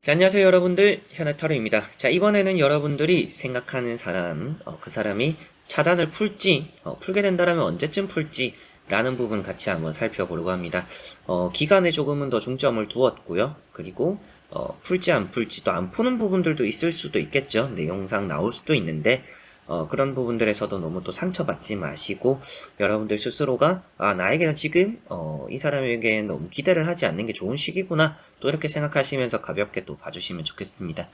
자, 안녕하세요 여러분들, 현해타로입니다. 자, 이번에는 여러분들이 생각하는 사람, 그 사람이 차단을 풀지, 풀게 된다면 언제쯤 풀지 라는 부분 같이 한번 살펴보려고 합니다. 기간에 조금은 더 중점을 두었고요. 그리고 풀지 안 풀지 또 안 푸는 부분들도 있을 수도 있겠죠. 내용상 나올 수도 있는데 그런 부분들에서도 너무 또 상처받지 마시고 여러분들 스스로가 나에게는 지금 이 사람에게 너무 기대를 하지 않는 게 좋은 시기구나 또 이렇게 생각하시면서 가볍게 또 봐주시면 좋겠습니다.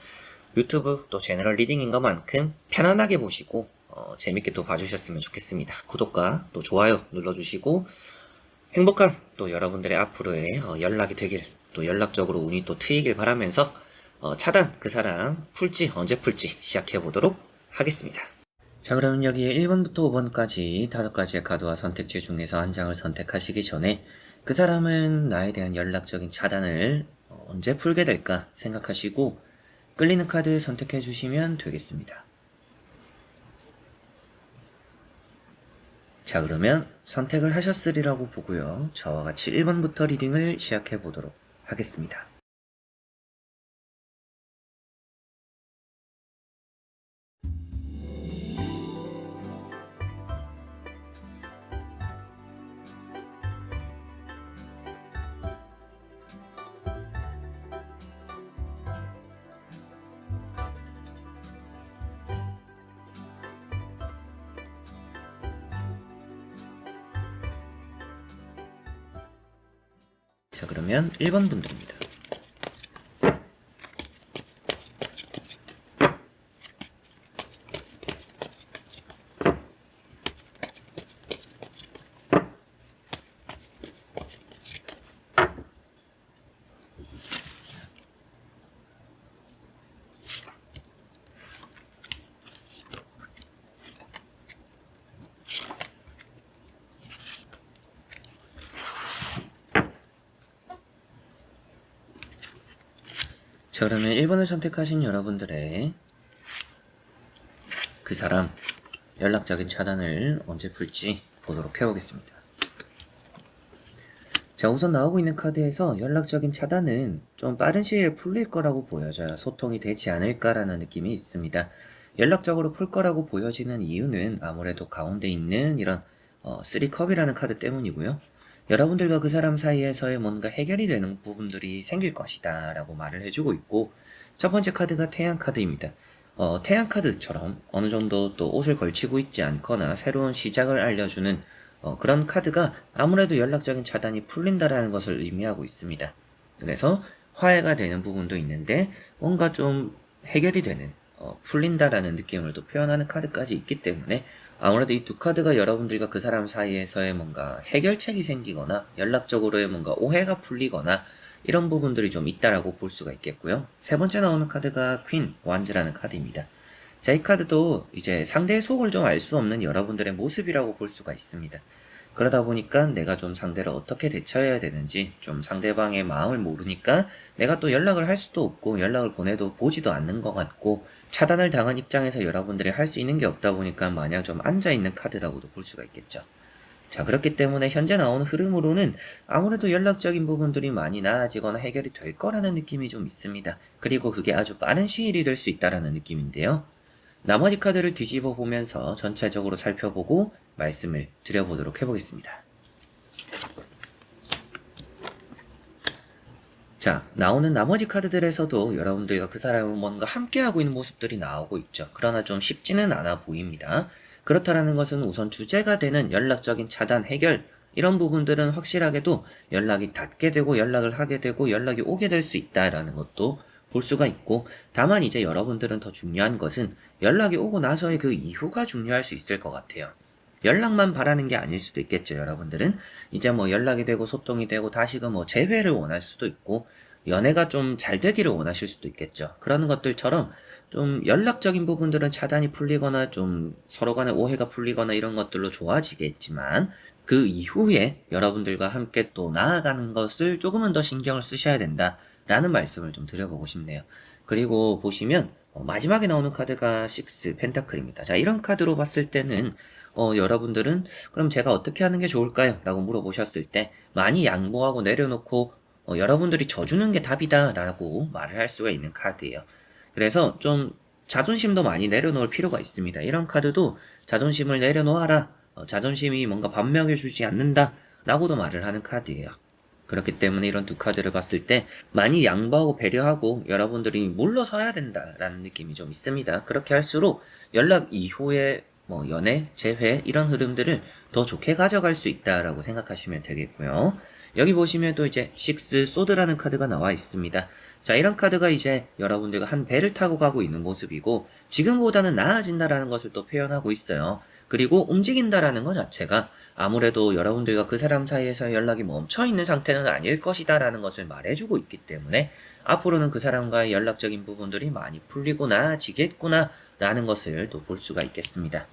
유튜브 또 제너럴 리딩인 것만큼 편안하게 보시고 재밌게 또 봐주셨으면 좋겠습니다. 구독과 또 좋아요 눌러주시고 행복한 또 여러분들의 앞으로의 연락이 되길 또 연락적으로 운이 또 트이길 바라면서 차단 그 사람 풀지 언제 풀지 시작해 보도록 하겠습니다. 자, 그러면 여기에 1번부터 5번까지 5가지의 카드와 선택지 중에서 한 장을 선택하시기 전에 그 사람은 나에 대한 연락적인 차단을 언제 풀게 될까 생각하시고 끌리는 카드 선택해 주시면 되겠습니다. 자, 그러면 선택을 하셨으리라고 보고요. 저와 같이 1번부터 리딩을 시작해 보도록 하겠습니다. 자, 그러면 1번 분들입니다. 자, 그러면 1번을 선택하신 여러분들의 그 사람 연락적인 차단을 언제 풀지 보도록 해보겠습니다. 자, 우선 나오고 있는 카드에서 연락적인 차단은 좀 빠른 시일에 풀릴 거라고 보여져야 소통이 되지 않을까라는 느낌이 있습니다. 연락적으로 풀 거라고 보여지는 이유는 아무래도 가운데 있는 이런 3컵이라는 카드 때문이고요. 여러분들과 그 사람 사이에서의 뭔가 해결이 되는 부분들이 생길 것이다 라고 말을 해주고 있고, 첫 번째 카드가 태양 카드입니다. 태양 카드처럼 어느 정도 또 옷을 걸치고 있지 않거나 새로운 시작을 알려주는 그런 카드가 아무래도 연락적인 차단이 풀린다라는 것을 의미하고 있습니다. 그래서 화해가 되는 부분도 있는데 뭔가 좀 해결이 되는 풀린다라는 느낌을 또 표현하는 카드까지 있기 때문에 아무래도 이 두 카드가 여러분들과 그 사람 사이에서의 뭔가 해결책이 생기거나 연락적으로의 뭔가 오해가 풀리거나 이런 부분들이 좀 있다라고 볼 수가 있겠고요. 세 번째 나오는 카드가 퀸 완즈라는 카드입니다. 자, 이 카드도 이제 상대의 속을 좀 알 수 없는 여러분들의 모습이라고 볼 수가 있습니다. 그러다 보니까 내가 좀 상대를 어떻게 대처해야 되는지 좀 상대방의 마음을 모르니까 내가 또 연락을 할 수도 없고 연락을 보내도 보지도 않는 것 같고 차단을 당한 입장에서 여러분들이 할 수 있는 게 없다 보니까 마냥 좀 앉아있는 카드라고도 볼 수가 있겠죠. 자, 그렇기 때문에 현재 나오는 흐름으로는 아무래도 연락적인 부분들이 많이 나아지거나 해결이 될 거라는 느낌이 좀 있습니다. 그리고 그게 아주 빠른 시일이 될 수 있다라는 느낌인데요. 나머지 카드를 뒤집어 보면서 전체적으로 살펴보고 말씀을 드려보도록 해보겠습니다. 자, 나오는 나머지 카드들에서도 여러분들과 그 사람은 뭔가 함께하고 있는 모습들이 나오고 있죠. 그러나 좀 쉽지는 않아 보입니다. 그렇다라는 것은 우선 주제가 되는 연락적인 차단, 해결 이런 부분들은 확실하게도 연락이 닿게 되고 연락을 하게 되고 연락이 오게 될 수 있다라는 것도 볼 수가 있고, 다만 이제 여러분들은 더 중요한 것은 연락이 오고 나서의 그 이후가 중요할 수 있을 것 같아요. 연락만 바라는 게 아닐 수도 있겠죠. 여러분들은 이제 뭐 연락이 되고 소통이 되고 다시금 뭐 재회를 원할 수도 있고 연애가 좀 잘 되기를 원하실 수도 있겠죠. 그런 것들처럼 좀 연락적인 부분들은 차단이 풀리거나 좀 서로 간의 오해가 풀리거나 이런 것들로 좋아지겠지만 그 이후에 여러분들과 함께 또 나아가는 것을 조금은 더 신경을 쓰셔야 된다라는 말씀을 좀 드려보고 싶네요. 그리고 보시면 마지막에 나오는 카드가 6 펜타클입니다. 자, 이런 카드로 봤을 때는 여러분들은 그럼 제가 어떻게 하는 게 좋을까요? 라고 물어보셨을 때 많이 양보하고 내려놓고 여러분들이 져주는 게 답이다 라고 말을 할 수가 있는 카드예요. 그래서 좀 자존심도 많이 내려놓을 필요가 있습니다. 이런 카드도 자존심을 내려놓아라. 자존심이 뭔가 반명해주지 않는다 라고도 말을 하는 카드예요. 그렇기 때문에 이런 두 카드를 봤을 때 많이 양보하고 배려하고 여러분들이 물러서야 된다라는 느낌이 좀 있습니다. 그렇게 할수록 연락 이후에 뭐 연애, 재회 이런 흐름들을 더 좋게 가져갈 수 있다라고 생각하시면 되겠고요. 여기 보시면 또 이제 식스 소드라는 카드가 나와 있습니다. 자, 이런 카드가 이제 여러분들과 한 배를 타고 가고 있는 모습이고 지금보다는 나아진다라는 것을 또 표현하고 있어요. 그리고 움직인다라는 것 자체가 아무래도 여러분들과 그 사람 사이에서 연락이 멈춰있는 상태는 아닐 것이다 라는 것을 말해주고 있기 때문에 앞으로는 그 사람과의 연락적인 부분들이 많이 풀리고 나아지겠구나 라는 것을 또 볼 수가 있겠습니다.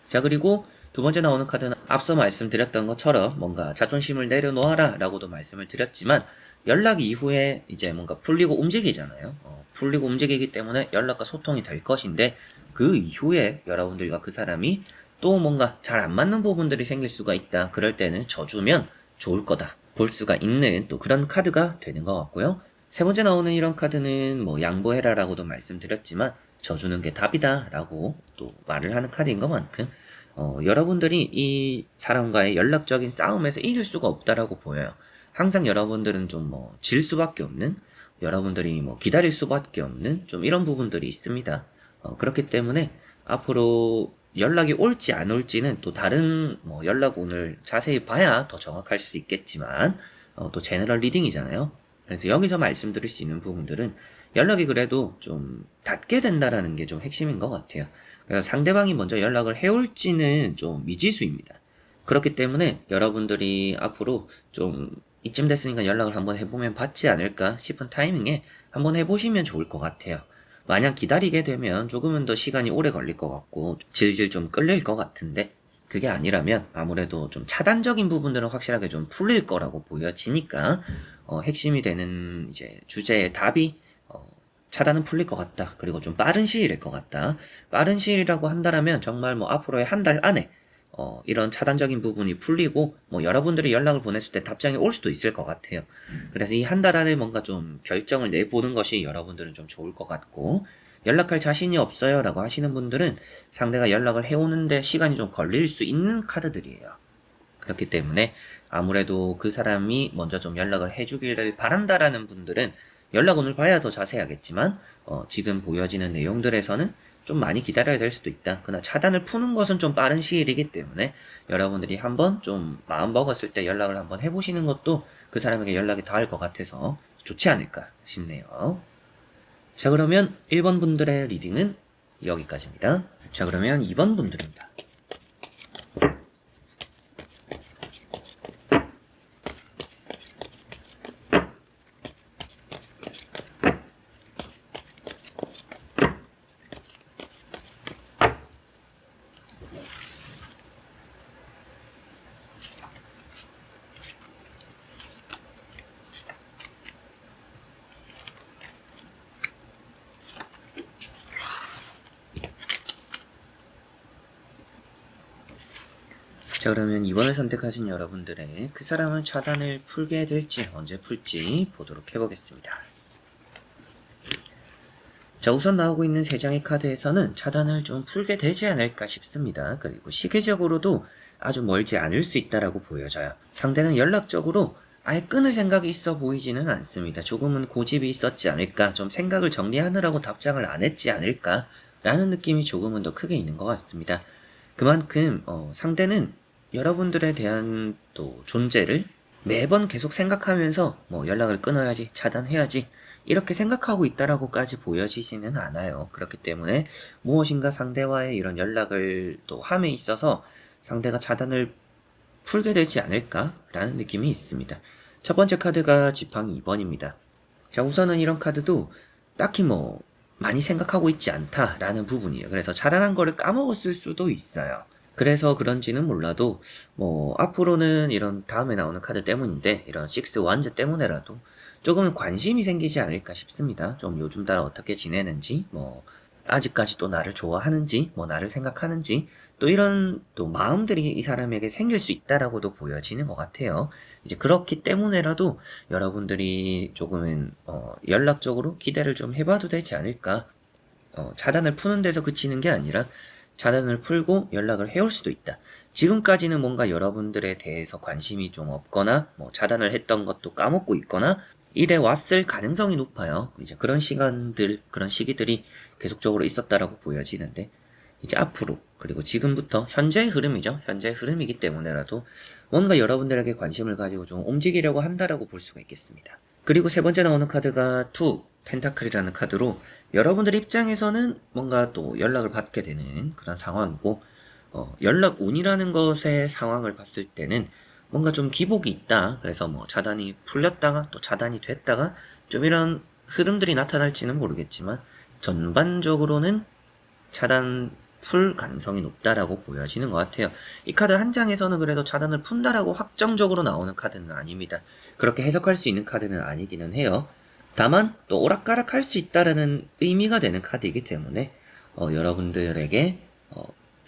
자, 그리고 두 번째 나오는 카드는 앞서 말씀드렸던 것처럼 뭔가 자존심을 내려놓아라 라고도 말씀을 드렸지만 연락 이후에 이제 뭔가 풀리고 움직이잖아요. 풀리고 움직이기 때문에 연락과 소통이 될 것인데 그 이후에 여러분들과 그 사람이 또 뭔가 잘 안 맞는 부분들이 생길 수가 있다. 그럴 때는 져주면 좋을 거다. 볼 수가 있는 또 그런 카드가 되는 것 같고요. 세 번째 나오는 이런 카드는 뭐 양보해라 라고도 말씀드렸지만 져주는 게 답이다 라고 또 말을 하는 카드인 것만큼 여러분들이 이 사람과의 연락적인 싸움에서 이길 수가 없다라고 보여요. 항상 여러분들은 좀 뭐 질 수밖에 없는, 여러분들이 뭐 기다릴 수밖에 없는 좀 이런 부분들이 있습니다. 그렇기 때문에 앞으로 연락이 올지 안 올지는 또 다른 뭐 연락운을 자세히 봐야 더 정확할 수 있겠지만 또 제너럴 리딩이잖아요. 그래서 여기서 말씀드릴 수 있는 부분들은 연락이 그래도 좀 닿게 된다라는 게 좀 핵심인 것 같아요. 그래서 상대방이 먼저 연락을 해올지는 좀 미지수입니다. 그렇기 때문에 여러분들이 앞으로 좀 이쯤 됐으니까 연락을 한번 해보면 받지 않을까 싶은 타이밍에 한번 해보시면 좋을 것 같아요. 만약 기다리게 되면 조금은 더 시간이 오래 걸릴 것 같고 질질 좀 끌릴 것 같은데 그게 아니라면 아무래도 좀 차단적인 부분들은 확실하게 좀 풀릴 거라고 보여지니까 핵심이 되는 이제 주제의 답이 차단은 풀릴 것 같다. 그리고 좀 빠른 시일일 것 같다. 빠른 시일이라고 한다면 정말 뭐 앞으로의 한 달 안에 이런 차단적인 부분이 풀리고 뭐 여러분들이 연락을 보냈을 때 답장이 올 수도 있을 것 같아요. 그래서 이 한 달 안에 뭔가 좀 결정을 내보는 것이 여러분들은 좀 좋을 것 같고 연락할 자신이 없어요 라고 하시는 분들은 상대가 연락을 해오는데 시간이 좀 걸릴 수 있는 카드들이에요. 그렇기 때문에 아무래도 그 사람이 먼저 좀 연락을 해주기를 바란다라는 분들은 연락운을 봐야 더 자세하겠지만 지금 보여지는 내용들에서는 좀 많이 기다려야 될 수도 있다. 그러나 차단을 푸는 것은 좀 빠른 시일이기 때문에 여러분들이 한번 좀 마음 먹었을 때 연락을 한번 해보시는 것도 그 사람에게 연락이 닿을 것 같아서 좋지 않을까 싶네요. 자, 그러면 1번 분들의 리딩은 여기까지입니다. 자, 그러면 2번 분들입니다. 자, 그러면 2번을 선택하신 여러분들의 그 사람은 차단을 풀게 될지 언제 풀지 보도록 해보겠습니다. 자, 우선 나오고 있는 3장의 카드에서는 차단을 좀 풀게 되지 않을까 싶습니다. 그리고 시기적으로도 아주 멀지 않을 수 있다라고 보여져요. 상대는 연락적으로 아예 끊을 생각이 있어 보이지는 않습니다. 조금은 고집이 있었지 않을까, 좀 생각을 정리하느라고 답장을 안 했지 않을까 라는 느낌이 조금은 더 크게 있는 것 같습니다. 그만큼 상대는 여러분들에 대한 또 존재를 매번 계속 생각하면서 뭐 연락을 끊어야지, 차단해야지 이렇게 생각하고 있다라고까지 보여지지는 않아요. 그렇기 때문에 무엇인가 상대와의 이런 연락을 또 함에 있어서 상대가 차단을 풀게 되지 않을까라는 느낌이 있습니다. 첫 번째 카드가 지팡이 2번입니다. 자, 우선은 이런 카드도 딱히 뭐 많이 생각하고 있지 않다라는 부분이에요. 그래서 차단한 거를 까먹었을 수도 있어요. 그래서 그런지는 몰라도 뭐 앞으로는 이런 다음에 나오는 카드 때문인데 이런 식스 완즈 때문에라도 조금은 관심이 생기지 않을까 싶습니다. 좀 요즘 따라 어떻게 지내는지 뭐 아직까지 또 나를 좋아하는지, 뭐 나를 생각하는지, 또 이런 또 마음들이 이 사람에게 생길 수 있다라고도 보여지는 것 같아요. 이제 그렇기 때문에라도 여러분들이 조금은 연락적으로 기대를 좀 해봐도 되지 않을까. 차단을 푸는 데서 그치는 게 아니라 차단을 풀고 연락을 해올 수도 있다. 지금까지는 뭔가 여러분들에 대해서 관심이 좀 없거나 뭐 차단을 했던 것도 까먹고 있거나 이래 왔을 가능성이 높아요. 이제 그런 시간들, 그런 시기들이 계속적으로 있었다라고 보여지는데 이제 앞으로 그리고 지금부터 현재의 흐름이죠. 현재의 흐름이기 때문에라도 뭔가 여러분들에게 관심을 가지고 좀 움직이려고 한다라고 볼 수가 있겠습니다. 그리고 세 번째 나오는 카드가 투 펜타클이라는 카드로 여러분들 입장에서는 뭔가 또 연락을 받게 되는 그런 상황이고 연락 운이라는 것의 상황을 봤을 때는 뭔가 좀 기복이 있다. 그래서 뭐 차단이 풀렸다가 또 차단이 됐다가 좀 이런 흐름들이 나타날지는 모르겠지만 전반적으로는 차단 풀 가능성이 높다라고 보여지는 것 같아요. 이 카드 한 장에서는 그래도 차단을 푼다라고 확정적으로 나오는 카드는 아닙니다. 그렇게 해석할 수 있는 카드는 아니기는 해요. 다만 또 오락가락 할 수 있다라는 의미가 되는 카드이기 때문에 여러분들에게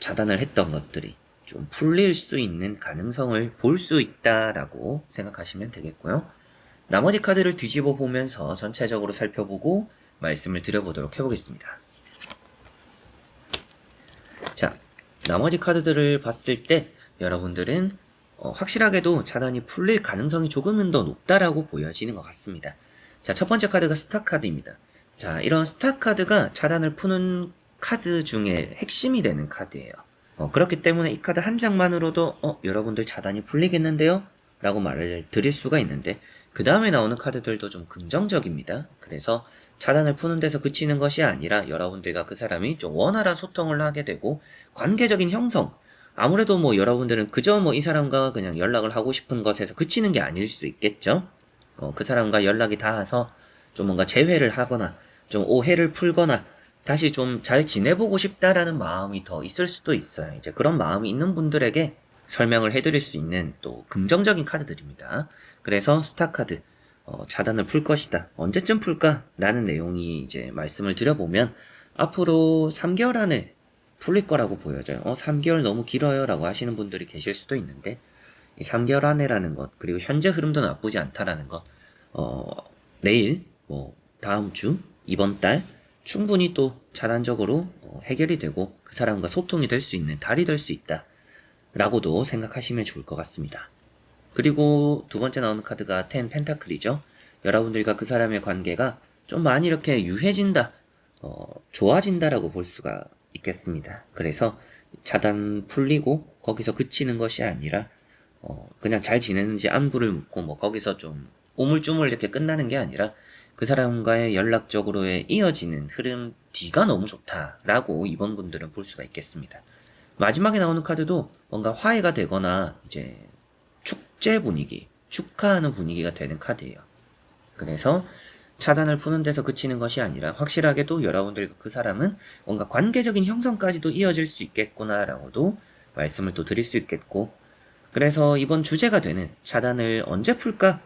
차단을 했던 것들이 좀 풀릴 수 있는 가능성을 볼 수 있다라고 생각하시면 되겠고요. 나머지 카드를 뒤집어 보면서 전체적으로 살펴보고 말씀을 드려보도록 해보겠습니다. 자, 나머지 카드들을 봤을 때 여러분들은 확실하게도 차단이 풀릴 가능성이 조금은 더 높다라고 보여지는 것 같습니다. 자, 첫 번째 카드가 스타 카드입니다. 자, 이런 스타 카드가 차단을 푸는 카드 중에 핵심이 되는 카드예요. 그렇기 때문에 이 카드 한 장만으로도 여러분들 차단이 풀리겠는데요? 라고 말을 드릴 수가 있는데 그 다음에 나오는 카드들도 좀 긍정적입니다. 그래서 차단을 푸는 데서 그치는 것이 아니라 여러분들과 그 사람이 좀 원활한 소통을 하게 되고 관계적인 형성, 아무래도 뭐 여러분들은 그저 뭐 이 사람과 그냥 연락을 하고 싶은 것에서 그치는 게 아닐 수 있겠죠? 그 사람과 연락이 닿아서 좀 뭔가 재회를 하거나 좀 오해를 풀거나 다시 좀 잘 지내보고 싶다라는 마음이 더 있을 수도 있어요. 이제 그런 마음이 있는 분들에게 설명을 해드릴 수 있는 또 긍정적인 카드들입니다. 그래서 스타 카드, 차단을 풀 것이다. 언제쯤 풀까? 라는 내용이 이제 말씀을 드려보면 앞으로 3개월 안에 풀릴 거라고 보여져요. 3개월 너무 길어요 라고 하시는 분들이 계실 수도 있는데 이 3개월 안에라는 것, 그리고 현재 흐름도 나쁘지 않다라는 것, 내일, 뭐 다음 주, 이번 달 충분히 또 차단적으로 해결이 되고 그 사람과 소통이 될 수 있는 달이 될 수 있다 라고도 생각하시면 좋을 것 같습니다. 그리고 두 번째 나오는 카드가 10 펜타클이죠. 여러분들과 그 사람의 관계가 좀 많이 이렇게 유해진다, 좋아진다라고 볼 수가 있겠습니다. 그래서 차단 풀리고 거기서 그치는 것이 아니라 그냥 잘 지내는지 안부를 묻고 뭐 거기서 좀 우물쭈물 이렇게 끝나는 게 아니라 그 사람과의 연락적으로의 이어지는 흐름 뒤가 너무 좋다라고 이번 분들은 볼 수가 있겠습니다. 마지막에 나오는 카드도 뭔가 화해가 되거나 이제 축제 분위기, 축하하는 분위기가 되는 카드예요. 그래서 차단을 푸는 데서 그치는 것이 아니라 확실하게도 여러분들과 그 사람은 뭔가 관계적인 형성까지도 이어질 수 있겠구나라고도 말씀을 또 드릴 수 있겠고, 그래서 이번 주제가 되는 차단을 언제 풀까?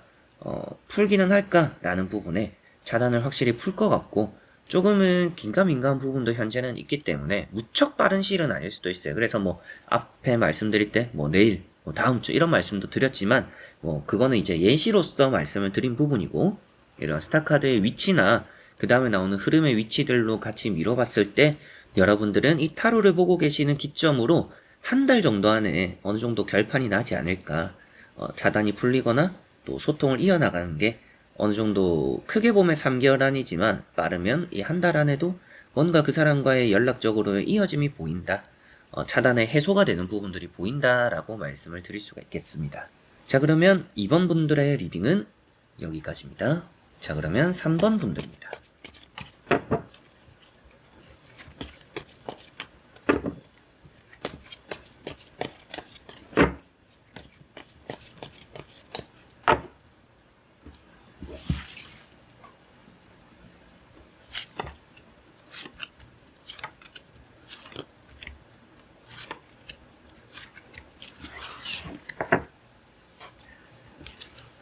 풀기는 할까라는 부분에 차단을 확실히 풀 것 같고 조금은 긴가민가한 부분도 현재는 있기 때문에 무척 빠른 시일은 아닐 수도 있어요. 그래서 뭐 앞에 말씀드릴 때 뭐 내일, 뭐 다음 주 이런 말씀도 드렸지만 뭐 그거는 이제 예시로서 말씀을 드린 부분이고 이런 스타카드의 위치나 그 다음에 나오는 흐름의 위치들로 같이 미뤄봤을 때 여러분들은 이 타로를 보고 계시는 기점으로 한 달 정도 안에 어느 정도 결판이 나지 않을까. 차단이 풀리거나 또 소통을 이어나가는 게 어느 정도 크게 보면 3개월 안이지만 빠르면 이 한 달 안에도 뭔가 그 사람과의 연락적으로의 이어짐이 보인다. 차단의 해소가 되는 부분들이 보인다라고 말씀을 드릴 수가 있겠습니다. 자, 그러면 2번 분들의 리딩은 여기까지입니다. 자, 그러면 3번 분들입니다.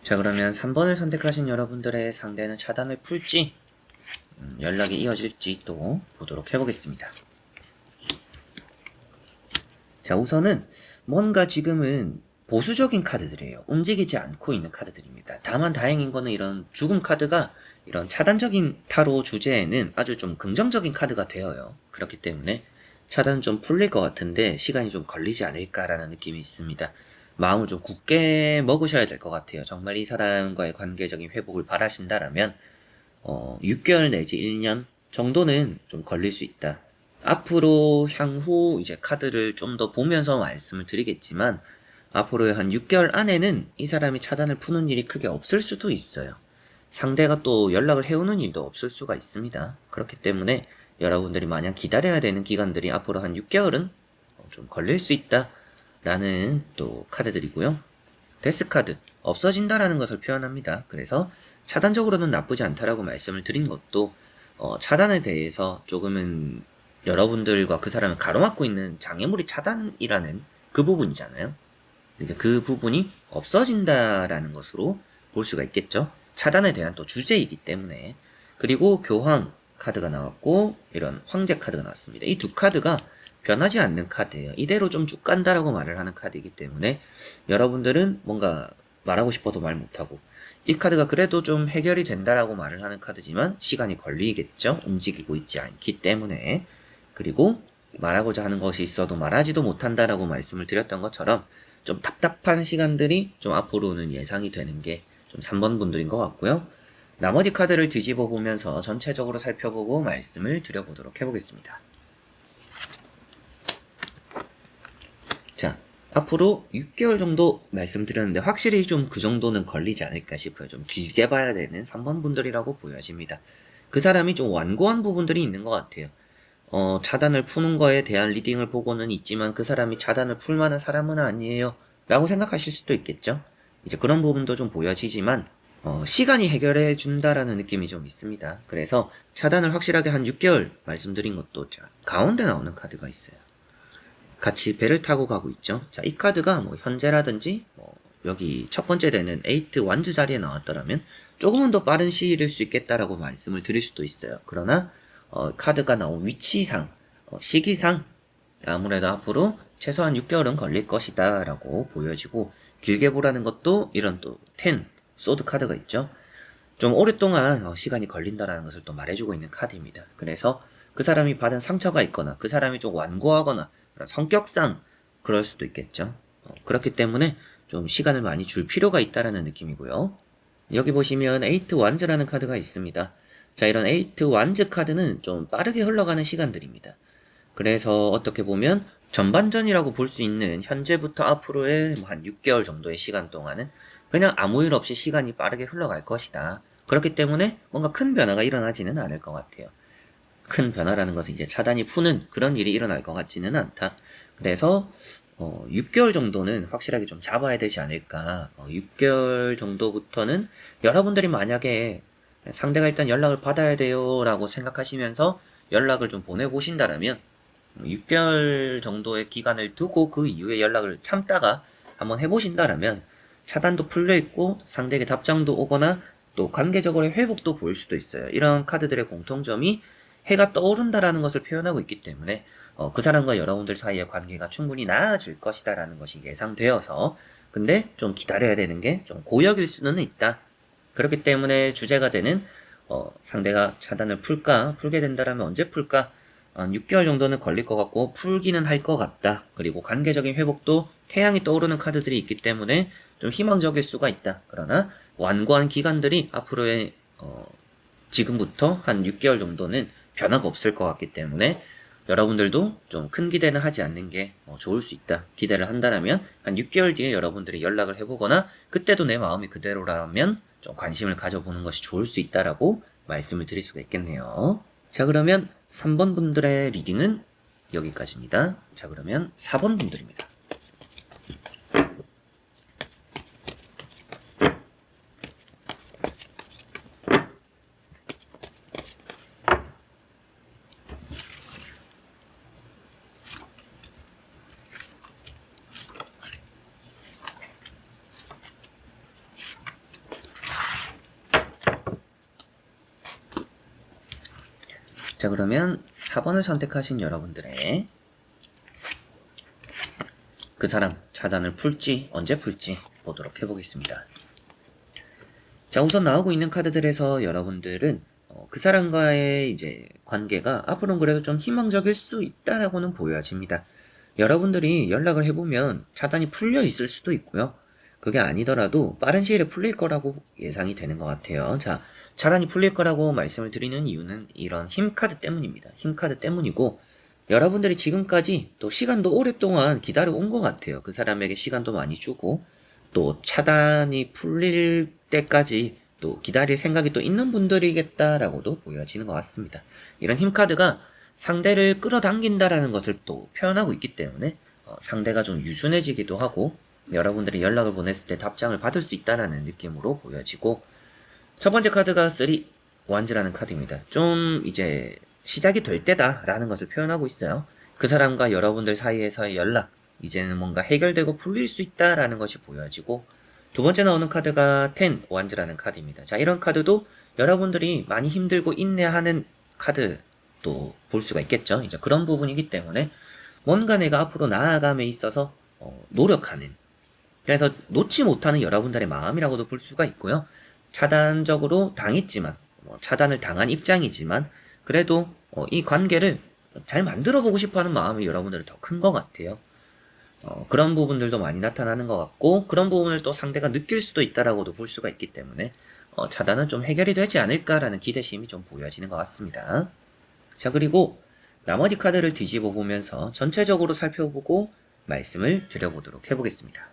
자, 그러면 3번을 선택하신 여러분들의 상대는 차단을 풀지 연락이 이어질지 또 보도록 해보겠습니다. 자, 우선은 뭔가 지금은 보수적인 카드들이에요. 움직이지 않고 있는 카드들입니다. 다만 다행인 거는 이런 죽음 카드가 이런 차단적인 타로 주제에는 아주 좀 긍정적인 카드가 되어요. 그렇기 때문에 차단은 좀 풀릴 것 같은데 시간이 좀 걸리지 않을까라는 느낌이 있습니다. 마음을 좀 굳게 먹으셔야 될 것 같아요. 정말 이 사람과의 관계적인 회복을 바라신다라면 6개월 내지 1년 정도는 좀 걸릴 수 있다. 앞으로 향후 이제 카드를 좀 더 보면서 말씀을 드리겠지만 앞으로 한 6개월 안에는 이 사람이 차단을 푸는 일이 크게 없을 수도 있어요. 상대가 또 연락을 해오는 일도 없을 수가 있습니다. 그렇기 때문에 여러분들이 마냥 기다려야 되는 기간들이 앞으로 한 6개월은 좀 걸릴 수 있다 라는 또 카드들이고요. 데스 카드, 없어진다라는 것을 표현합니다. 그래서 차단적으로는 나쁘지 않다라고 말씀을 드린 것도 차단에 대해서 조금은 여러분들과 그 사람을 가로막고 있는 장애물이 차단이라는 그 부분이잖아요. 이제 그 부분이 없어진다라는 것으로 볼 수가 있겠죠. 차단에 대한 또 주제이기 때문에. 그리고 교황 카드가 나왔고 이런 황제 카드가 나왔습니다. 이 두 카드가 변하지 않는 카드예요. 이대로 좀 쭉 간다라고 말을 하는 카드이기 때문에 여러분들은 뭔가 말하고 싶어도 말 못하고 이 카드가 그래도 좀 해결이 된다라고 말을 하는 카드지만 시간이 걸리겠죠. 움직이고 있지 않기 때문에. 그리고 말하고자 하는 것이 있어도 말하지도 못한다라고 말씀을 드렸던 것처럼 좀 답답한 시간들이 좀 앞으로는 예상이 되는 게 좀 3번 분들인 것 같고요. 나머지 카드를 뒤집어 보면서 전체적으로 살펴보고 말씀을 드려보도록 해보겠습니다. 자, 앞으로 6개월 정도 말씀드렸는데 확실히 좀 그 정도는 걸리지 않을까 싶어요. 좀 길게 봐야 되는 3번 분들이라고 보여집니다. 그 사람이 좀 완고한 부분들이 있는 것 같아요. 차단을 푸는 거에 대한 리딩을 보고는 있지만 그 사람이 차단을 풀 만한 사람은 아니에요. 라고 생각하실 수도 있겠죠? 이제 그런 부분도 좀 보여지지만, 시간이 해결해 준다라는 느낌이 좀 있습니다. 그래서 차단을 확실하게 한 6개월 말씀드린 것도 자, 가운데 나오는 카드가 있어요. 같이 배를 타고 가고 있죠. 자, 이 카드가 뭐 현재라든지 여기 첫 번째 되는 에이트 완즈 자리에 나왔더라면 조금은 더 빠른 시일일 수 있겠다라고 말씀을 드릴 수도 있어요. 그러나 카드가 나온 위치상, 시기상 아무래도 앞으로 최소한 6개월은 걸릴 것이다 라고 보여지고 길게 보라는 것도 이런 또 10, 소드 카드가 있죠. 좀 오랫동안 시간이 걸린다라는 것을 또 말해주고 있는 카드입니다. 그래서 그 사람이 받은 상처가 있거나 그 사람이 좀 완고하거나 성격상 그럴 수도 있겠죠. 그렇기 때문에 좀 시간을 많이 줄 필요가 있다라는 느낌이고요. 여기 보시면 에이트 완즈라는 카드가 있습니다. 자, 이런 에이트 완즈 카드는 좀 빠르게 흘러가는 시간들입니다. 그래서 어떻게 보면 전반전이라고 볼 수 있는 현재부터 앞으로의 한 6개월 정도의 시간 동안은 그냥 아무 일 없이 시간이 빠르게 흘러갈 것이다. 그렇기 때문에 뭔가 큰 변화가 일어나지는 않을 것 같아요. 큰 변화라는 것은 이제 차단이 푸는 그런 일이 일어날 것 같지는 않다. 그래서 6개월 정도는 확실하게 좀 잡아야 되지 않을까. 6개월 정도부터는 여러분들이 만약에 상대가 일단 연락을 받아야 돼요 라고 생각하시면서 연락을 좀 보내보신다라면 6개월 정도의 기간을 두고 그 이후에 연락을 참다가 한번 해보신다라면 차단도 풀려있고 상대에게 답장도 오거나 또 관계적으로의 회복도 보일 수도 있어요. 이런 카드들의 공통점이 해가 떠오른다라는 것을 표현하고 있기 때문에 그 사람과 여러분들 사이의 관계가 충분히 나아질 것이다라는 것이 예상되어서 근데 좀 기다려야 되는 게 좀 고역일 수는 있다. 그렇기 때문에 주제가 되는 상대가 차단을 풀게 된다라면 언제 풀까? 한 6개월 정도는 걸릴 것 같고 풀기는 할 것 같다. 그리고 관계적인 회복도 태양이 떠오르는 카드들이 있기 때문에 좀 희망적일 수가 있다. 그러나 완고한 기간들이 앞으로의 지금부터 한 6개월 정도는 변화가 없을 것 같기 때문에 여러분들도 좀 큰 기대는 하지 않는 게 좋을 수 있다. 기대를 한다면 한 6개월 뒤에 여러분들이 연락을 해보거나 그때도 내 마음이 그대로라면 좀 관심을 가져보는 것이 좋을 수 있다라고 말씀을 드릴 수가 있겠네요. 자, 그러면 3번 분들의 리딩은 여기까지입니다. 자, 그러면 4번 분들입니다. 자, 그러면 4번을 선택하신 여러분들의 그 사람 차단을 풀지 언제 풀지 보도록 해보겠습니다. 자, 우선 나오고 있는 카드들에서 여러분들은 그 사람과의 이제 관계가 앞으로는 그래도 좀 희망적일 수 있다라고는 보여집니다. 여러분들이 연락을 해보면 차단이 풀려 있을 수도 있고요. 그게 아니더라도 빠른 시일에 풀릴 거라고 예상이 되는 것 같아요. 자, 차단이 풀릴 거라고 말씀을 드리는 이유는 이런 힘카드 때문입니다. 힘카드 때문이고, 여러분들이 지금까지 또 시간도 오랫동안 기다려 온 것 같아요. 그 사람에게 시간도 많이 주고, 또 차단이 풀릴 때까지 또 기다릴 생각이 또 있는 분들이겠다라고도 보여지는 것 같습니다. 이런 힘카드가 상대를 끌어당긴다라는 것을 또 표현하고 있기 때문에 상대가 좀 유순해지기도 하고 여러분들이 연락을 보냈을 때 답장을 받을 수 있다라는 느낌으로 보여지고, 첫 번째 카드가 3 완즈라는 카드입니다. 좀 이제 시작이 될 때다라는 것을 표현하고 있어요. 그 사람과 여러분들 사이에서의 연락, 이제는 뭔가 해결되고 풀릴 수 있다라는 것이 보여지고, 두 번째 나오는 카드가 10 완즈라는 카드입니다. 자, 이런 카드도 여러분들이 많이 힘들고 인내하는 카드도 볼 수가 있겠죠. 이제 그런 부분이기 때문에 뭔가 내가 앞으로 나아감에 있어서 노력하는, 그래서 놓지 못하는 여러분들의 마음이라고도 볼 수가 있고요. 차단적으로 당했지만, 차단을 당한 입장이지만 그래도 이 관계를 잘 만들어 보고 싶어하는 마음이 여러분들은 더 큰 것 같아요. 그런 부분들도 많이 나타나는 것 같고, 그런 부분을 또 상대가 느낄 수도 있다라고도 볼 수가 있기 때문에 차단은 좀 해결이 되지 않을까라는 기대심이 좀 보여지는 것 같습니다. 자, 그리고 나머지 카드를 뒤집어 보면서 전체적으로 살펴보고 말씀을 드려보도록 해보겠습니다.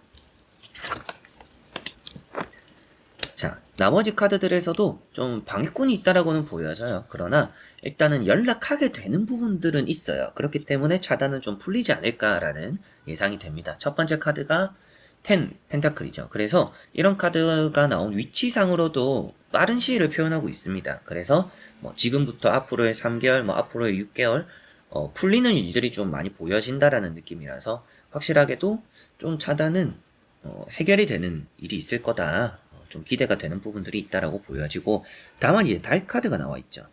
자, 나머지 카드들에서도 좀 방해꾼이 있다라고는 보여져요. 그러나 일단은 연락하게 되는 부분들은 있어요. 그렇기 때문에 차단은 좀 풀리지 않을까라는 예상이 됩니다. 첫 번째 카드가 10 펜타클이죠. 그래서 이런 카드가 나온 위치상으로도 빠른 시일을 표현하고 있습니다. 그래서 지금부터 앞으로의 3개월, 앞으로의 6개월 풀리는 일들이 좀 많이 보여진다라는 느낌이라서 확실하게도 좀 차단은 해결이 되는 일이 있을 거다. 좀 기대가 되는 부분들이 있다라고 보여지고, 다만 이제 달 카드가 나와 있죠.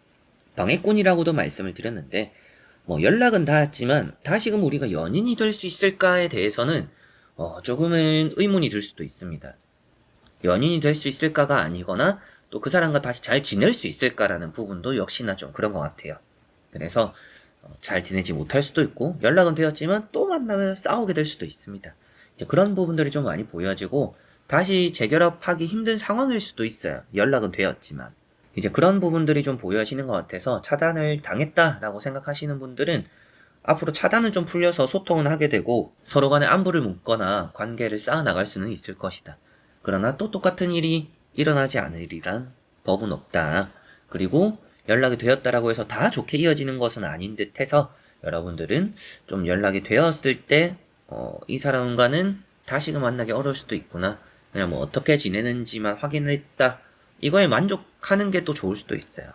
방해꾼이라고도 말씀을 드렸는데, 연락은 닿았지만 다시금 우리가 연인이 될 수 있을까에 대해서는 조금은 의문이 들 수도 있습니다. 연인이 될 수 있을까가 아니거나 또 그 사람과 다시 잘 지낼 수 있을까라는 부분도 역시나 좀 그런 것 같아요. 그래서 잘 지내지 못할 수도 있고, 연락은 되었지만 또 만나면 싸우게 될 수도 있습니다. 이제 그런 부분들이 좀 많이 보여지고 다시 재결합하기 힘든 상황일 수도 있어요. 연락은 되었지만. 이제 그런 부분들이 좀 보여지는 것 같아서 차단을 당했다라고 생각하시는 분들은 앞으로 차단은 좀 풀려서 소통은 하게 되고 서로 간에 안부를 묻거나 관계를 쌓아나갈 수는 있을 것이다. 그러나 또 똑같은 일이 일어나지 않으리란 법은 없다. 그리고 연락이 되었다라고 해서 다 좋게 이어지는 것은 아닌 듯 해서 여러분들은 좀 연락이 되었을 때 이 사람과는 다시금 만나기 어려울 수도 있구나. 그냥 어떻게 지내는지만 확인했다. 이거에 만족하는 게 또 좋을 수도 있어요.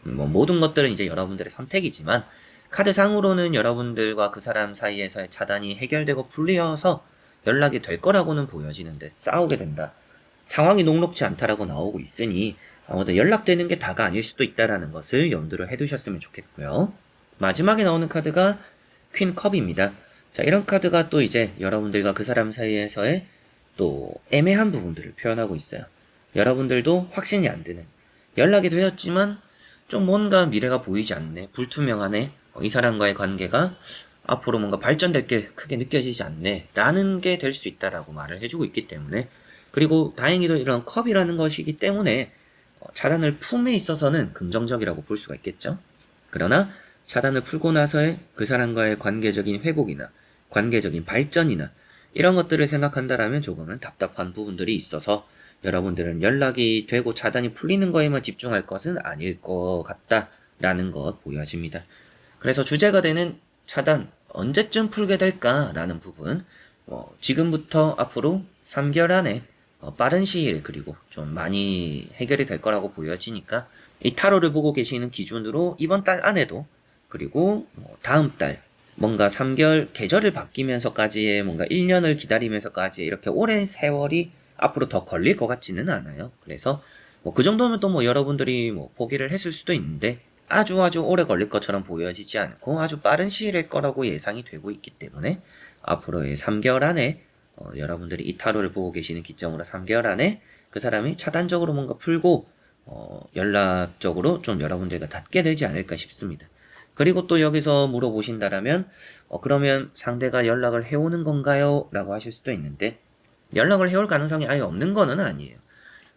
모든 것들은 이제 여러분들의 선택이지만 카드상으로는 여러분들과 그 사람 사이에서의 차단이 해결되고 풀려서 연락이 될 거라고는 보여지는데 싸우게 된다. 상황이 녹록지 않다라고 나오고 있으니 아무래도 연락되는 게 다가 아닐 수도 있다라는 것을 염두를 해두셨으면 좋겠고요. 마지막에 나오는 카드가 퀸 컵입니다. 자, 이런 카드가 또 이제 여러분들과 그 사람 사이에서의 또 애매한 부분들을 표현하고 있어요. 여러분들도 확신이 안 드는, 연락이 되었지만 좀 뭔가 미래가 보이지 않네, 불투명하네, 이 사람과의 관계가 앞으로 뭔가 발전될 게 크게 느껴지지 않네 라는 게 될 수 있다라고 말을 해주고 있기 때문에, 그리고 다행히도 이런 컵이라는 것이기 때문에 차단을 품에 있어서는 긍정적이라고 볼 수가 있겠죠. 그러나 차단을 풀고 나서의 그 사람과의 관계적인 회복이나 관계적인 발전이나 이런 것들을 생각한다라면 조금은 답답한 부분들이 있어서 여러분들은 연락이 되고 차단이 풀리는 거에만 집중할 것은 아닐 것 같다라는 것 보여집니다. 그래서 주제가 되는 차단 언제쯤 풀게 될까라는 부분, 지금부터 앞으로 3개월 안에 빠른 시일 그리고 좀 많이 해결이 될 거라고 보여지니까 이 타로를 보고 계시는 기준으로 이번 달 안에도, 그리고 다음 달, 뭔가 3개월 계절을 바뀌면서까지의 뭔가 1년을 기다리면서까지 이렇게 오랜 세월이 앞으로 더 걸릴 것 같지는 않아요. 그래서 그 정도면 또 여러분들이 포기를 했을 수도 있는데, 아주 아주 오래 걸릴 것처럼 보여지지 않고 아주 빠른 시일일 거라고 예상이 되고 있기 때문에 앞으로의 3개월 안에 여러분들이 이 타로를 보고 계시는 기점으로 3개월 안에 그 사람이 차단적으로 뭔가 풀고 연락적으로 좀 여러분들과 닿게 되지 않을까 싶습니다. 그리고 또 여기서 물어보신다라면 그러면 상대가 연락을 해오는 건가요? 라고 하실 수도 있는데 연락을 해올 가능성이 아예 없는 거는 아니에요.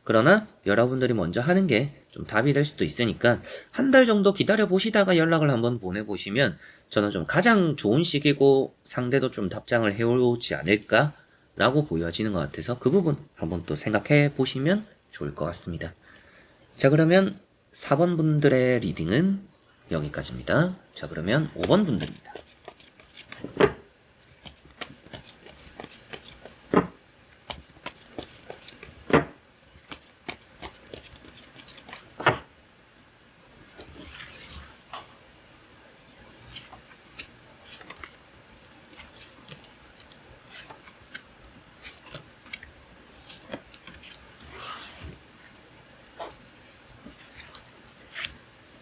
그러나 여러분들이 먼저 하는 게 좀 답이 될 수도 있으니까 한 달 정도 기다려 보시다가 연락을 한번 보내보시면 저는 좀 가장 좋은 시기고 상대도 좀 답장을 해오지 않을까 라고 보여지는 것 같아서 그 부분 한번 또 생각해 보시면 좋을 것 같습니다. 자, 그러면 4번 분들의 리딩은 여기까지입니다. 자, 그러면 5번 분들입니다.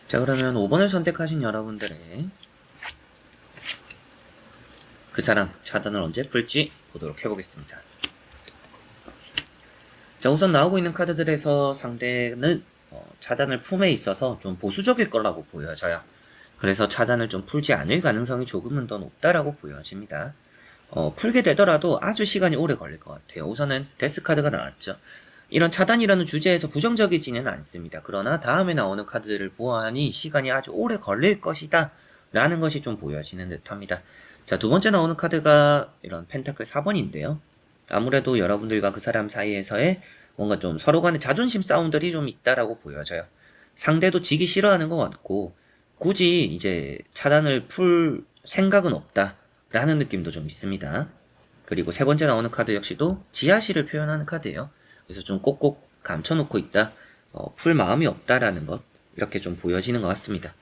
자, 그러면 5번을 선택하신 여러분들의 그 사람 차단을 언제 풀지 보도록 해보겠습니다. 자, 우선 나오고 있는 카드들에서 상대는 차단을 품에 있어서 좀 보수적일 거라고 보여져요. 그래서 차단을 좀 풀지 않을 가능성이 조금은 더 높다라고 보여집니다. 풀게 되더라도 아주 시간이 오래 걸릴 것 같아요. 우선은 데스 카드가 나왔죠. 이런 차단이라는 주제에서 부정적이지는 않습니다. 그러나 다음에 나오는 카드들을 보아하니 시간이 아주 오래 걸릴 것이다 라는 것이 좀 보여지는 듯 합니다. 자, 두 번째 나오는 카드가 이런 펜타클 4번인데요. 아무래도 여러분들과 그 사람 사이에서의 뭔가 좀 서로 간의 자존심 싸움들이 좀 있다라고 보여져요. 상대도 지기 싫어하는 것 같고 굳이 이제 차단을 풀 생각은 없다라는 느낌도 좀 있습니다. 그리고 세 번째 나오는 카드 역시도 지하실을 표현하는 카드예요. 그래서 좀 꼭꼭 감춰놓고 있다, 풀 마음이 없다라는 것, 이렇게 좀 보여지는 것 같습니다.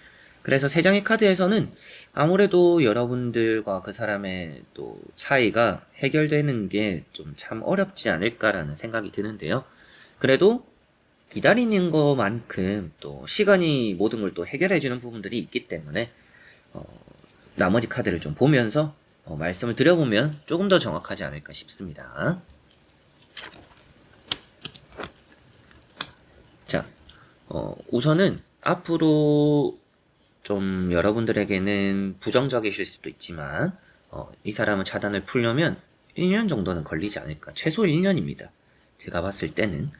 그래서 세 장의 카드에서는 아무래도 여러분들과 그 사람의 또 사이가 해결되는 게 좀 참 어렵지 않을까라는 생각이 드는데요. 그래도 기다리는 것만큼 또 시간이 모든 걸 또 해결해주는 부분들이 있기 때문에 나머지 카드를 좀 보면서 말씀을 드려보면 조금 더 정확하지 않을까 싶습니다. 자, 우선은 앞으로 좀 여러분들에게는 부정적이실 수도 있지만 이 사람은 차단을 풀려면 1년 정도는 걸리지 않을까. 최소 1년입니다. 제가 봤을 때는.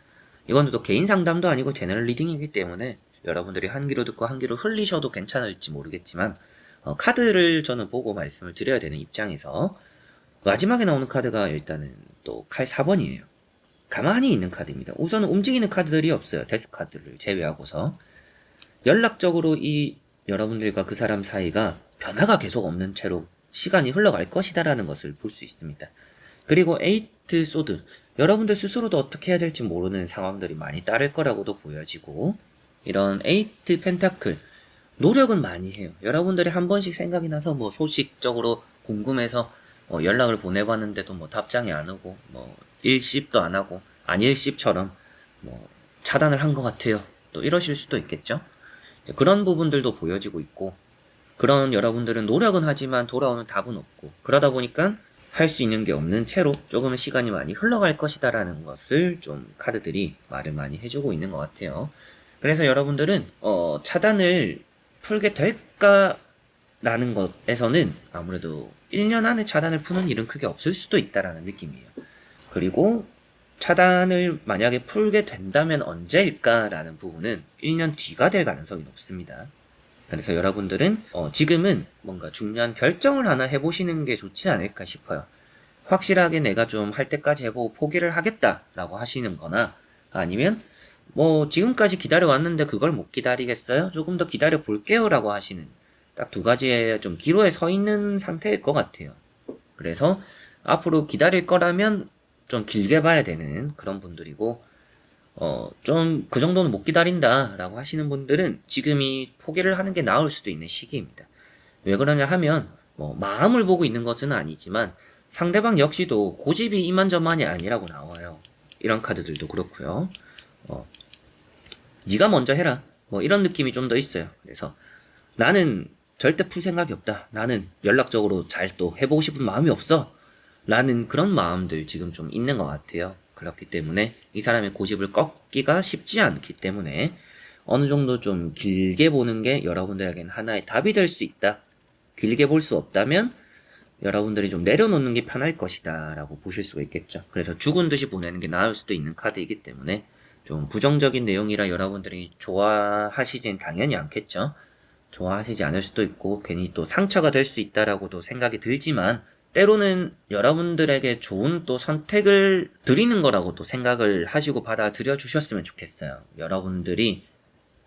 이건 또 개인 상담도 아니고 제너럴 리딩이기 때문에 여러분들이 한 귀로 듣고 한 귀로 흘리셔도 괜찮을지 모르겠지만 카드를 저는 보고 말씀을 드려야 되는 입장에서 마지막에 나오는 카드가 일단은 또 칼 4번이에요. 가만히 있는 카드입니다. 우선은 움직이는 카드들이 없어요. 데스 카드를 제외하고서. 연락적으로 이 여러분들과 그 사람 사이가 변화가 계속 없는 채로 시간이 흘러갈 것이다라는 것을 볼 수 있습니다. 그리고 에이트 소드, 여러분들 스스로도 어떻게 해야 될지 모르는 상황들이 많이 따를 거라고도 보여지고, 이런 에이트 펜타클, 노력은 많이 해요. 여러분들이 한 번씩 생각이 나서 뭐 소식적으로 궁금해서 연락을 보내봤는데도 뭐 답장이 안 오고, 뭐 일십도 안 하고, 안일십처럼 뭐 차단을 한 것 같아요. 또 이러실 수도 있겠죠. 그런 부분들도 보여지고 있고, 그런 여러분들은 노력은 하지만 돌아오는 답은 없고, 그러다 보니까 할 수 있는 게 없는 채로 조금은 시간이 많이 흘러갈 것이다라는 것을 좀 카드들이 말을 많이 해주고 있는 것 같아요. 그래서 여러분들은 차단을 풀게 될까라는 것에서는 아무래도 1년 안에 차단을 푸는 일은 크게 없을 수도 있다라는 느낌이에요. 그리고 차단을 만약에 풀게 된다면 언제일까라는 부분은 1년 뒤가 될 가능성이 높습니다. 그래서 여러분들은 지금은 뭔가 중요한 결정을 하나 해보시는 게 좋지 않을까 싶어요. 확실하게 내가 좀 할 때까지 해보고 포기를 하겠다라고 하시는 거나, 아니면 뭐 지금까지 기다려왔는데 그걸 못 기다리겠어요? 조금 더 기다려 볼게요 라고 하시는, 딱 두 가지의 좀 기로에 서 있는 상태일 것 같아요. 그래서 앞으로 기다릴 거라면 좀 길게 봐야 되는 그런 분들이고, 좀 그 정도는 못 기다린다 라고 하시는 분들은 지금이 포기를 하는 게 나을 수도 있는 시기입니다. 왜 그러냐 하면 뭐 마음을 보고 있는 것은 아니지만 상대방 역시도 고집이 이만저만이 아니라고 나와요. 이런 카드들도 그렇고요. 네가 먼저 해라. 뭐 이런 느낌이 좀 더 있어요. 그래서 나는 절대 풀 생각이 없다. 나는 연락적으로 잘 또 해보고 싶은 마음이 없어. 라는 그런 마음들 지금 좀 있는 것 같아요. 그렇기 때문에 이 사람의 고집을 꺾기가 쉽지 않기 때문에 어느 정도 좀 길게 보는 게 여러분들에게는 하나의 답이 될 수 있다. 길게 볼 수 없다면 여러분들이 좀 내려놓는 게 편할 것이다 라고 보실 수가 있겠죠. 그래서 죽은 듯이 보내는 게 나을 수도 있는 카드이기 때문에 좀 부정적인 내용이라 여러분들이 좋아하시진 당연히 않겠죠. 좋아하시지 않을 수도 있고 괜히 또 상처가 될 수 있다라고도 생각이 들지만 때로는 여러분들에게 좋은 또 선택을 드리는 거라고 또 생각을 하시고 받아들여 주셨으면 좋겠어요. 여러분들이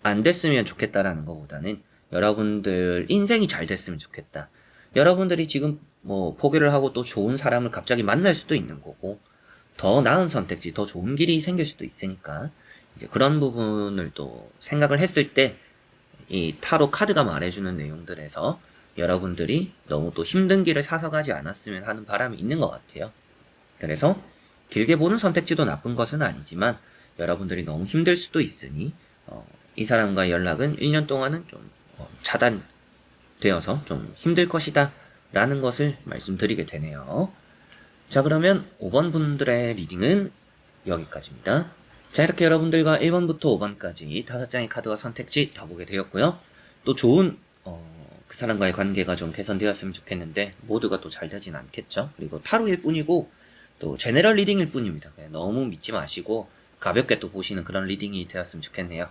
안 됐으면 좋겠다라는 것보다는 여러분들 인생이 잘 됐으면 좋겠다. 여러분들이 지금 뭐 포기를 하고 또 좋은 사람을 갑자기 만날 수도 있는 거고 더 나은 선택지, 더 좋은 길이 생길 수도 있으니까 이제 그런 부분을 또 생각을 했을 때 이 타로 카드가 말해주는 내용들에서 여러분들이 너무 또 힘든 길을 사서 가지 않았으면 하는 바람이 있는 것 같아요. 그래서 길게 보는 선택지도 나쁜 것은 아니지만 여러분들이 너무 힘들 수도 있으니 이 사람과의 연락은 1년 동안은 좀 차단되어서 좀 힘들 것이다 라는 것을 말씀드리게 되네요. 자, 그러면 5번 분들의 리딩은 여기까지입니다. 자, 이렇게 여러분들과 1번부터 5번까지 5장의 카드와 선택지 다 보게 되었고요. 또 좋은 그 사람과의 관계가 좀 개선되었으면 좋겠는데 모두가 또 잘 되진 않겠죠. 그리고 타로일 뿐이고 또 제네럴 리딩일 뿐입니다. 너무 믿지 마시고 가볍게 또 보시는 그런 리딩이 되었으면 좋겠네요.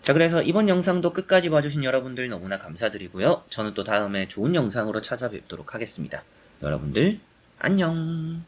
자, 그래서 이번 영상도 끝까지 봐주신 여러분들 너무나 감사드리고요. 저는 또 다음에 좋은 영상으로 찾아뵙도록 하겠습니다. 여러분들 안녕.